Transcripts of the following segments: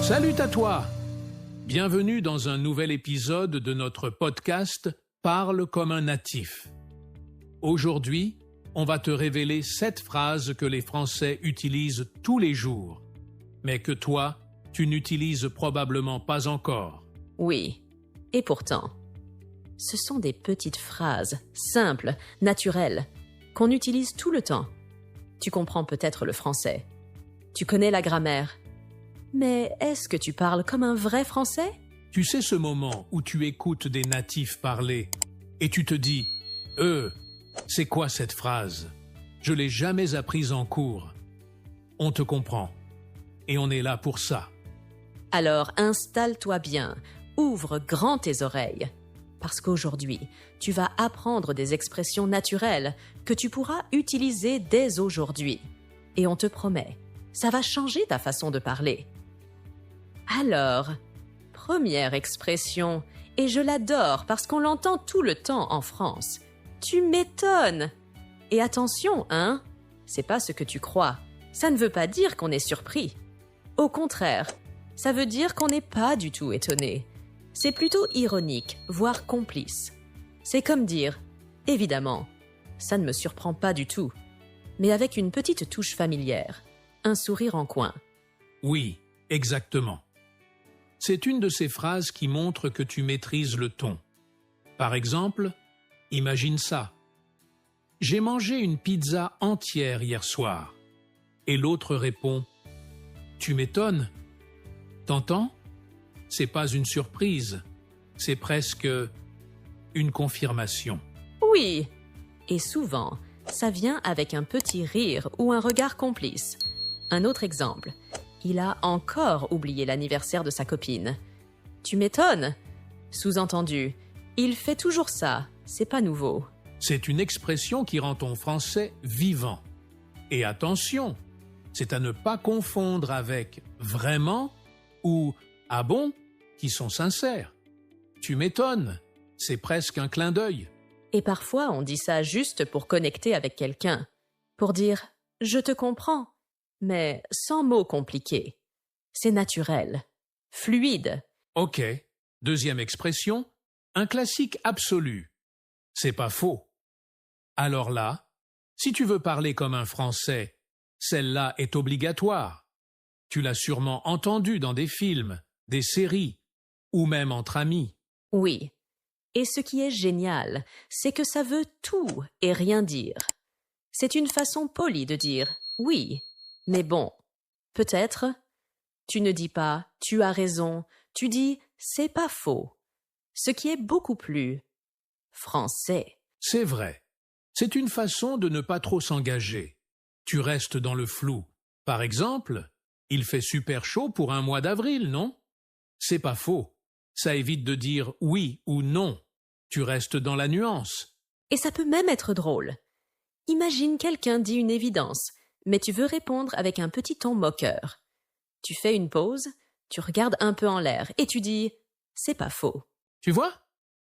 Salut à toi! Bienvenue dans un nouvel épisode de notre podcast Parle comme un natif. Aujourd'hui, on va te révéler 7 phrases que les Français utilisent tous les jours, mais que toi, tu n'utilises probablement pas encore. Oui, et pourtant, ce sont des petites phrases, simples, naturelles, qu'on utilise tout le temps. Tu comprends peut-être le français. Tu connais la grammaire. Mais est-ce que tu parles comme un vrai Français? Tu sais ce moment où tu écoutes des natifs parler et tu te dis « c'est quoi cette phrase? Je l'ai jamais apprise en cours. » On te comprend. Et on est là pour ça. Alors installe-toi bien, ouvre grand tes oreilles. Parce qu'aujourd'hui, tu vas apprendre des expressions naturelles que tu pourras utiliser dès aujourd'hui. Et on te promet, ça va changer ta façon de parler. Alors, première expression, et je l'adore parce qu'on l'entend tout le temps en France. Tu m'étonnes! Et attention, hein? C'est pas ce que tu crois. Ça ne veut pas dire qu'on est surpris. Au contraire, ça veut dire qu'on n'est pas du tout étonné. C'est plutôt ironique, voire complice. C'est comme dire « Évidemment, ça ne me surprend pas du tout », mais avec une petite touche familière, un sourire en coin. Oui, exactement. C'est une de ces phrases qui montre que tu maîtrises le ton. Par exemple, imagine ça. « J'ai mangé une pizza entière hier soir. » Et l'autre répond « Tu m'étonnes. » T'entends? C'est pas une surprise, c'est presque une confirmation. Oui, et souvent, ça vient avec un petit rire ou un regard complice. Un autre exemple. Il a encore oublié l'anniversaire de sa copine. Tu m'étonnes. Sous-entendu, il fait toujours ça, c'est pas nouveau. C'est une expression qui rend ton français vivant. Et attention, c'est à ne pas confondre avec « vraiment » ou « ah bon » qui sont sincères. Tu m'étonnes, c'est presque un clin d'œil. Et parfois, on dit ça juste pour connecter avec quelqu'un. Pour dire « je te comprends », mais sans mots compliqués. C'est naturel, fluide. Ok, deuxième expression, un classique absolu. C'est pas faux. Alors là, si tu veux parler comme un Français, celle-là est obligatoire. Tu l'as sûrement entendue dans des films, des séries, ou même entre amis. Oui. Et ce qui est génial, c'est que ça veut tout et rien dire. C'est une façon polie de dire « oui ». Mais bon, peut-être, tu ne dis pas « tu as raison », tu dis « c'est pas faux », ce qui est beaucoup plus français. C'est vrai. C'est une façon de ne pas trop s'engager. Tu restes dans le flou. Par exemple, il fait super chaud pour un mois d'avril, non? C'est pas faux. Ça évite de dire oui ou non. Tu restes dans la nuance. Et ça peut même être drôle. Imagine quelqu'un dit une évidence, mais tu veux répondre avec un petit ton moqueur. Tu fais une pause, tu regardes un peu en l'air et tu dis « c'est pas faux ». Tu vois?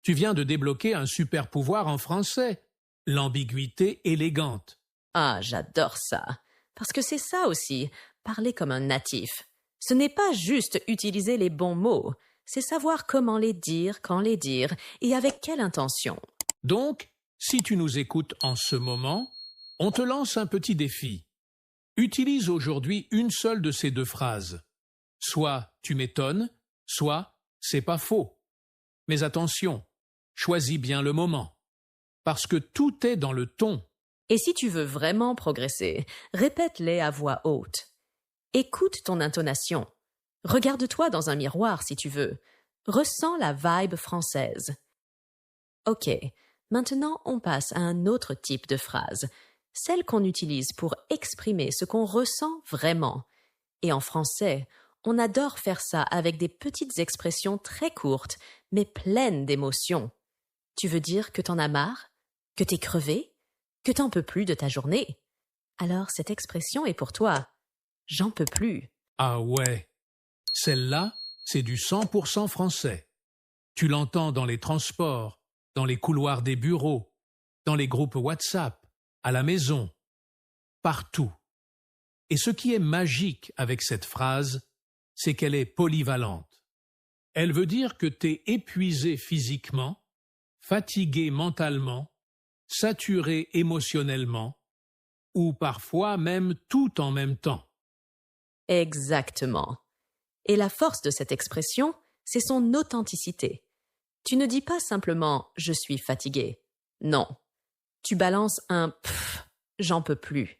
Tu viens de débloquer un super pouvoir en français. L'ambiguïté élégante. Ah, j'adore ça. Parce que c'est ça aussi, parler comme un natif. Ce n'est pas juste utiliser les bons mots, c'est savoir comment les dire, quand les dire et avec quelle intention. Donc, si tu nous écoutes en ce moment, on te lance un petit défi. Utilise aujourd'hui une seule de ces 2 phrases. Soit « tu m'étonnes », soit « c'est pas faux ». Mais attention, choisis bien le moment. Parce que tout est dans le ton. Et si tu veux vraiment progresser, répète-les à voix haute. Écoute ton intonation. Regarde-toi dans un miroir si tu veux. Ressens la vibe française. Ok, maintenant on passe à un autre type de phrase, celle qu'on utilise pour exprimer ce qu'on ressent vraiment. Et en français, on adore faire ça avec des petites expressions très courtes, mais pleines d'émotions. Tu veux dire que t'en as marre? Que t'es crevé? Que t'en peux plus de ta journée? Alors cette expression est pour toi. J'en peux plus. Ah ouais, celle-là, c'est du 100% français. Tu l'entends dans les transports, dans les couloirs des bureaux, dans les groupes WhatsApp, à la maison, partout. Et ce qui est magique avec cette phrase, c'est qu'elle est polyvalente. Elle veut dire que t'es épuisé physiquement, fatigué mentalement, saturé émotionnellement, ou parfois même tout en même temps. Exactement. Et la force de cette expression, c'est son authenticité. Tu ne dis pas simplement « je suis fatigué ». Non. Tu balances un « pfff, j'en peux plus »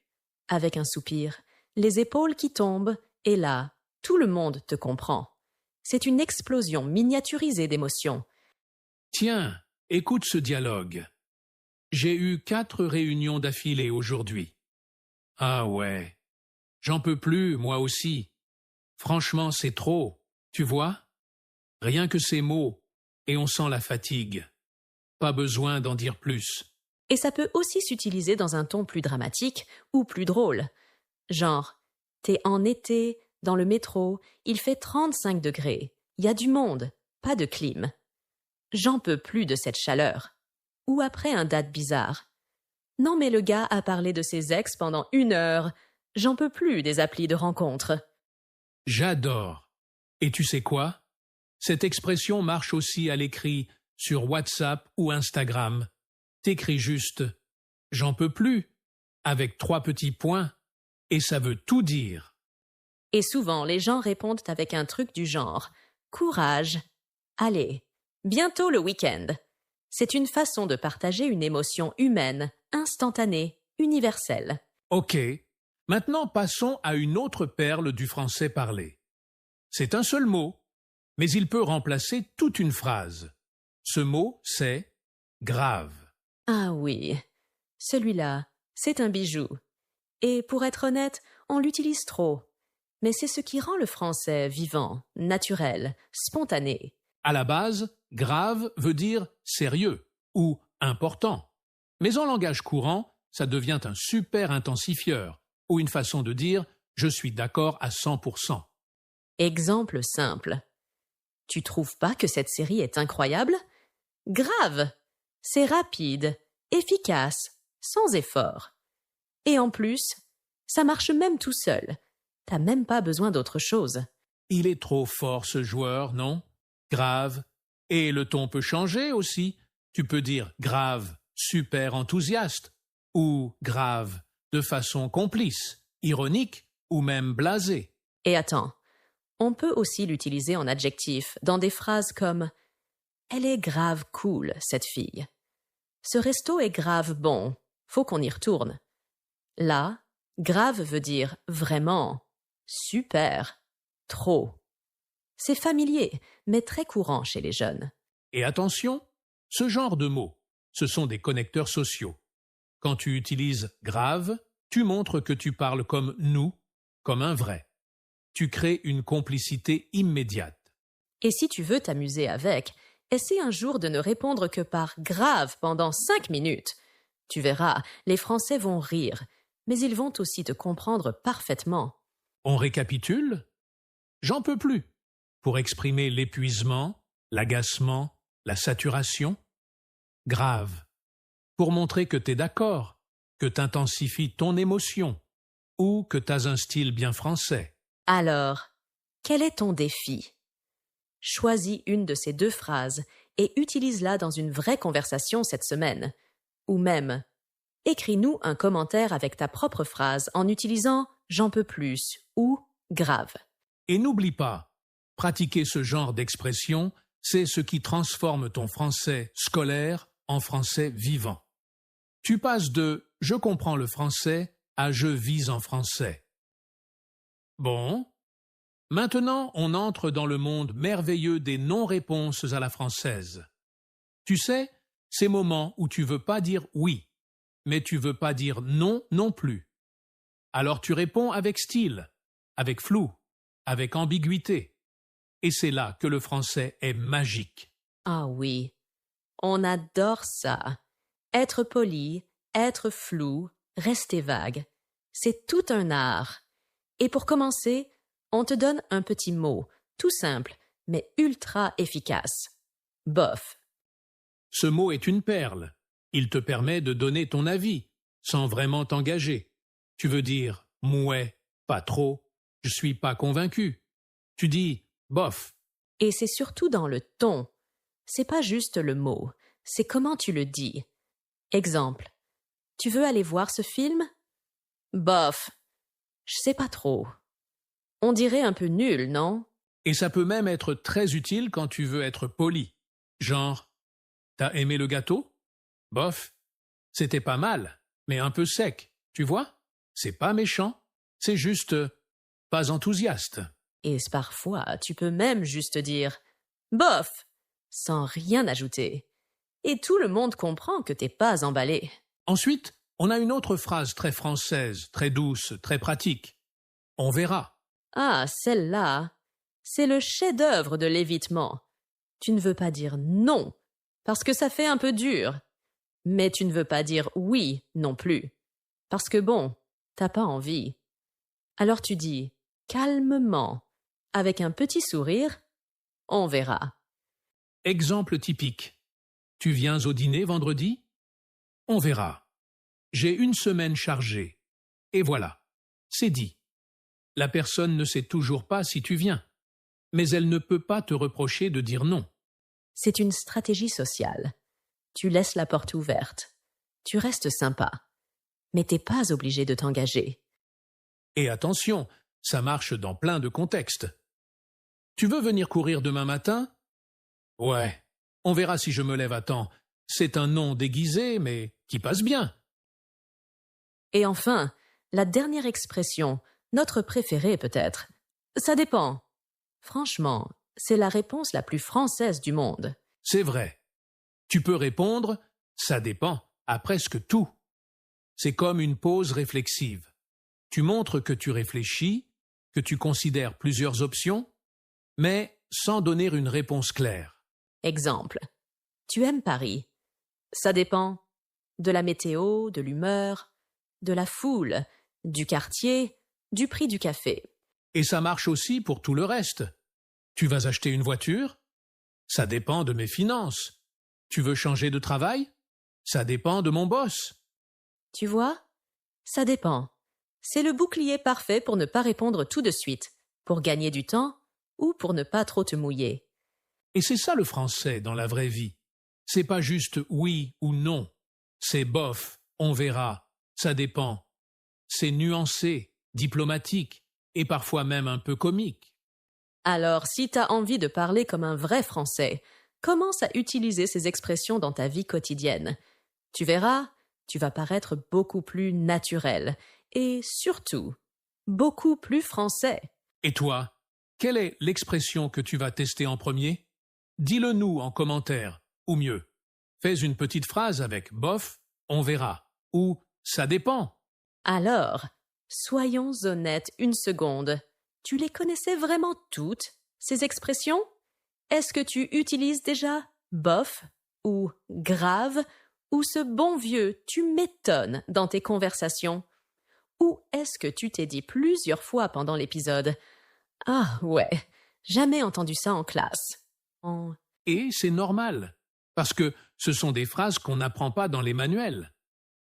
avec un soupir, les épaules qui tombent, et là, tout le monde te comprend. C'est une explosion miniaturisée d'émotions. Tiens, écoute ce dialogue. J'ai eu 4 réunions d'affilée aujourd'hui. Ah ouais, j'en peux plus, moi aussi. Franchement, c'est trop, tu vois? Rien que ces mots, et on sent la fatigue. Pas besoin d'en dire plus. Et ça peut aussi s'utiliser dans un ton plus dramatique ou plus drôle. Genre, t'es en été, dans le métro, il fait 35 degrés. Il y a du monde, pas de clim. J'en peux plus de cette chaleur. Ou après un date bizarre. Non mais le gars a parlé de ses ex pendant 1 heure. J'en peux plus des applis de rencontre. J'adore. Et tu sais quoi? Cette expression marche aussi à l'écrit sur WhatsApp ou Instagram. T'écris juste « j'en peux plus » avec 3 petits points et ça veut tout dire. Et souvent, les gens répondent avec un truc du genre « courage, allez, bientôt le week-end ». C'est une façon de partager une émotion humaine, instantanée, universelle. Ok, maintenant passons à une autre perle du français parlé. C'est un seul mot, mais il peut remplacer toute une phrase. Ce mot, c'est « grave ». Ah oui, celui-là, c'est un bijou. Et pour être honnête, on l'utilise trop. Mais c'est ce qui rend le français vivant, naturel, spontané. À la base, grave veut dire sérieux ou important. Mais en langage courant, ça devient un super intensifieur ou une façon de dire je suis d'accord à 100%. Exemple simple. Tu trouves pas que cette série est incroyable? Grave! C'est rapide, efficace, sans effort. Et en plus, ça marche même tout seul. T'as même pas besoin d'autre chose. Il est trop fort ce joueur, non? Grave. Et le ton peut changer aussi. Tu peux dire grave, super enthousiaste, ou grave, de façon complice, ironique ou même blasé. Et attends, on peut aussi l'utiliser en adjectif dans des phrases comme « Elle est grave cool, cette fille ». « Ce resto est grave bon, faut qu'on y retourne ». Là, grave veut dire vraiment, super, trop. C'est familier, mais très courant chez les jeunes. Et attention, ce genre de mots, ce sont des connecteurs sociaux. Quand tu utilises grave, tu montres que tu parles comme nous, comme un vrai. Tu crées une complicité immédiate. Et si tu veux t'amuser avec, essaie un jour de ne répondre que par grave pendant 5 minutes. Tu verras, les Français vont rire, mais ils vont aussi te comprendre parfaitement. On récapitule? J'en peux plus. Pour exprimer l'épuisement, l'agacement, la saturation. Grave. Pour montrer que t'es d'accord, que t'intensifies ton émotion, ou que t'as un style bien français. Alors, quel est ton défi? Choisis une de ces 2 phrases et utilise-la dans une vraie conversation cette semaine. Ou même, écris-nous un commentaire avec ta propre phrase en utilisant « j'en peux plus » ou « grave ». Et n'oublie pas, pratiquer ce genre d'expression, c'est ce qui transforme ton français scolaire en français vivant. Tu passes de « je comprends le français » à « je vis en français ». Bon, maintenant on entre dans le monde merveilleux des non-réponses à la française. Tu sais, ces moments où tu veux pas dire oui, mais tu veux pas dire non non plus. Alors tu réponds avec style, avec flou, avec ambiguïté. Et c'est là que le français est magique. Ah oui, on adore ça. Être poli, être flou, rester vague. C'est tout un art. Et pour commencer, on te donne un petit mot, tout simple, mais ultra efficace. Bof. Ce mot est une perle. Il te permet de donner ton avis, sans vraiment t'engager. Tu veux dire « mouais, pas trop, je suis pas convaincu ». Tu dis bof. Et c'est surtout dans le ton. C'est pas juste le mot, c'est comment tu le dis. Exemple. Tu veux aller voir ce film? Bof. Je sais pas trop. On dirait un peu nul, non? Et ça peut même être très utile quand tu veux être poli. Genre, t'as aimé le gâteau? Bof. C'était pas mal, mais un peu sec. Tu vois? C'est pas méchant. C'est juste pas enthousiaste. Et parfois, tu peux même juste dire bof, sans rien ajouter. Et tout le monde comprend que t'es pas emballé. Ensuite, on a une autre phrase très française, très douce, très pratique. On verra. Ah, celle-là, c'est le chef-d'œuvre de l'évitement. Tu ne veux pas dire non, parce que ça fait un peu dur. Mais tu ne veux pas dire oui non plus, parce que bon, t'as pas envie. Alors tu dis calmement, avec un petit sourire, on verra. Exemple typique. Tu viens au dîner vendredi? On verra. J'ai une semaine chargée. Et voilà, c'est dit. La personne ne sait toujours pas si tu viens, mais elle ne peut pas te reprocher de dire non. C'est une stratégie sociale. Tu laisses la porte ouverte. Tu restes sympa. Mais t'es pas obligé de t'engager. Et attention, ça marche dans plein de contextes. Tu veux venir courir demain matin? Ouais, on verra si je me lève à temps. C'est un non déguisé, mais qui passe bien. Et enfin, la dernière expression, notre préférée peut-être. Ça dépend. Franchement, c'est la réponse la plus française du monde. C'est vrai. Tu peux répondre « ça dépend » à presque tout. C'est comme une pause réflexive. Tu montres que tu réfléchis, que tu considères plusieurs options, mais sans donner une réponse claire. Exemple. Tu aimes Paris? Ça dépend. De la météo, de l'humeur, de la foule, du quartier, du prix du café. Et ça marche aussi pour tout le reste. Tu vas acheter une voiture? Ça dépend de mes finances. Tu veux changer de travail? Ça dépend de mon boss. Tu vois? Ça dépend. C'est le bouclier parfait pour ne pas répondre tout de suite, pour gagner du temps ou pour ne pas trop te mouiller. Et c'est ça le français dans la vraie vie. C'est pas juste oui ou non. C'est bof, on verra, ça dépend. C'est nuancé, diplomatique et parfois même un peu comique. Alors, si t'as envie de parler comme un vrai Français, commence à utiliser ces expressions dans ta vie quotidienne. Tu verras, tu vas paraître beaucoup plus naturel et surtout, beaucoup plus français. Et toi, quelle est l'expression que tu vas tester en premier? Dis-le nous en commentaire, ou mieux, fais une petite phrase avec bof, on verra, ou ça dépend. Alors, soyons honnêtes une seconde. Tu les connaissais vraiment toutes, ces expressions? Est-ce que tu utilises déjà bof ou grave ou ce bon vieux tu m'étonnes dans tes conversations? Ou est-ce que tu t'es dit plusieurs fois pendant l'épisode « Ah ouais, jamais entendu ça en classe ». Et c'est normal, parce que ce sont des phrases qu'on n'apprend pas dans les manuels.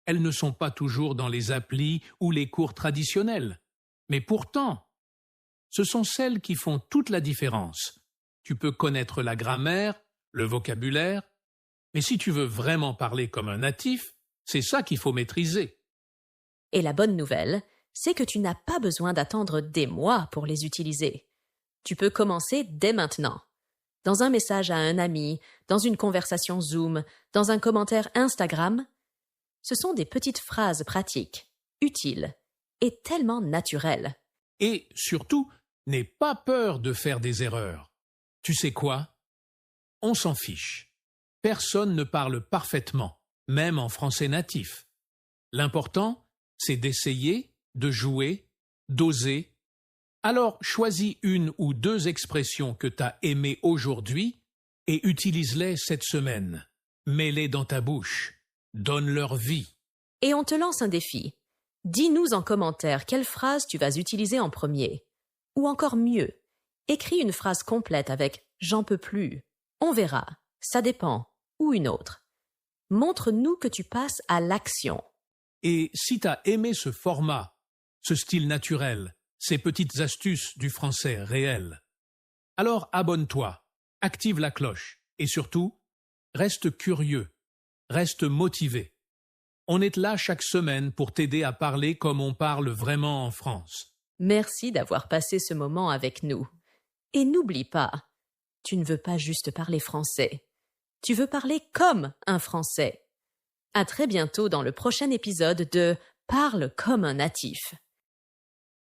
Elles ne sont pas toujours dans les applis ou les cours traditionnels. Mais pourtant, ce sont celles qui font toute la différence. Tu peux connaître la grammaire, le vocabulaire, mais si tu veux vraiment parler comme un natif, c'est ça qu'il faut maîtriser. Et la bonne nouvelle, c'est que tu n'as pas besoin d'attendre des mois pour les utiliser. Tu peux commencer dès maintenant. Dans un message à un ami, dans une conversation Zoom, dans un commentaire Instagram. Ce sont des petites phrases pratiques, utiles et tellement naturelles. Et surtout, n'aie pas peur de faire des erreurs. Tu sais quoi? On s'en fiche. Personne ne parle parfaitement, même en français natif. L'important, c'est d'essayer, de jouer, d'oser. Alors choisis une ou deux expressions que tu as aimées aujourd'hui et utilise-les cette semaine. Mets-les dans ta bouche. Donne-leur vie. Et on te lance un défi. Dis-nous en commentaire quelle phrase tu vas utiliser en premier. Ou encore mieux, écris une phrase complète avec « j'en peux plus »,« on verra »,« ça dépend » ou une autre. Montre-nous que tu passes à l'action. Et si tu as aimé ce format, ce style naturel, ces petites astuces du français réel, Alors abonne-toi, active la cloche et surtout, reste curieux, reste motivé. On est là chaque semaine pour t'aider à parler comme on parle vraiment en France. Merci d'avoir passé ce moment avec nous. Et n'oublie pas, tu ne veux pas juste parler français. Tu veux parler comme un Français. À très bientôt dans le prochain épisode de Parle comme un natif.